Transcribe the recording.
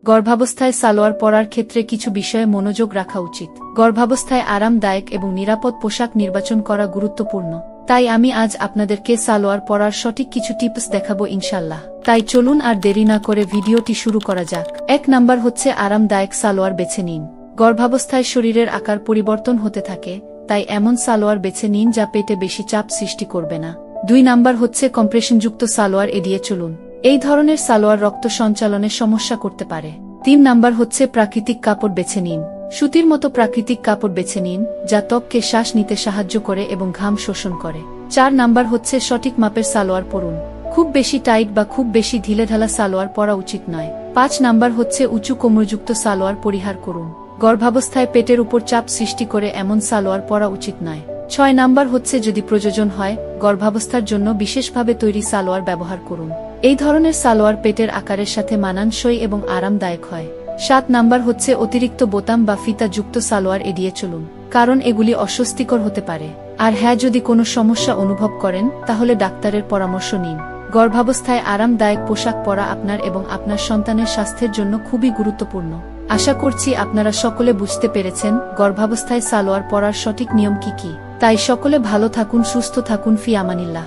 গর্ভাবস্থায় সালোয়ার পরার ক্ষেত্রে কিছু বিষয়ে মনোযোগ রাখা উচিত। গর্ভাবস্থায় আরামদায়ক এবং নিরাপদ পোশাক নির্বাচন করা গুরুত্বপূর্ণ। তাই আমি আজ আপনাদেরকে সালোয়ার পরার সঠিক কিছু টিপস দেখাবো ইনশাল্লাহ। তাই চলুন আর দেরি না করে ভিডিওটি শুরু করা যাক। 1 নাম্বার হচ্ছে আরামদায়ক সালোয়ার বেছে নিন। গর্ভাবস্থায় শরীরের আকার পরিবর্তন হতে থাকে, তাই এমন সালোয়ার বেছে নিন যা পেটে বেশি চাপ সৃষ্টি করবে না। 2 নাম্বার হচ্ছে কম্প্রেশনযুক্ত সালোয়ার এড়িয়ে চলুন। এই ধরনের সালোয়ার রক্ত সঞ্চালনে সমস্যা করতে পারে। 3 নাম্বার হচ্ছে প্রাকৃতিক কাপড় বেছে নিন। সুতির মতো প্রাকৃতিক কাপড় বেছে নিন, যা ত্বককে শ্বাস নিতে সাহায্য করে এবং ঘাম শোষণ করে। 4 নাম্বার হচ্ছে সঠিক মাপের সালোয়ার পরুন। খুব বেশি টাইট বা খুব বেশি ঢিলেঢালা সালোয়ার পরা উচিত নয়। 5 নাম্বার হচ্ছে উঁচু কোমরযুক্ত সালোয়ার পরিহার করুন। গর্ভাবস্থায় পেটের উপর চাপ সৃষ্টি করে এমন সালোয়ার পরা উচিত নয়। 6 নাম্বার হচ্ছে যদি প্রয়োজন হয়, গর্ভাবস্থার জন্য বিশেষভাবে তৈরি সালোয়ার ব্যবহার করুন। এই ধরনের সালোয়ার পেটের আকারের সাথে মানানসই এবং আরামদায়ক হয়। 7 নাম্বার হচ্ছে অতিরিক্ত বোতাম বা ফিতা যুক্ত সালোয়ার এড়িয়ে চলুন, কারণ এগুলি অস্বস্তিকর হতে পারে। আর হ্যাঁ, যদি কোনো সমস্যা অনুভব করেন তাহলে ডাক্তারের পরামর্শ নিন। গর্ভাবস্থায় আরামদায়ক পোশাক পরা আপনার এবং আপনার সন্তানের স্বাস্থ্যের জন্য খুবই গুরুত্বপূর্ণ। আশা করছি আপনারা সকলে বুঝতে পেরেছেন গর্ভাবস্থায় সালোয়ার পরার সঠিক নিয়ম কি কি। তাই সকলে ভালো থাকুন, সুস্থ থাকুন, ফি আমানিল্লাহ।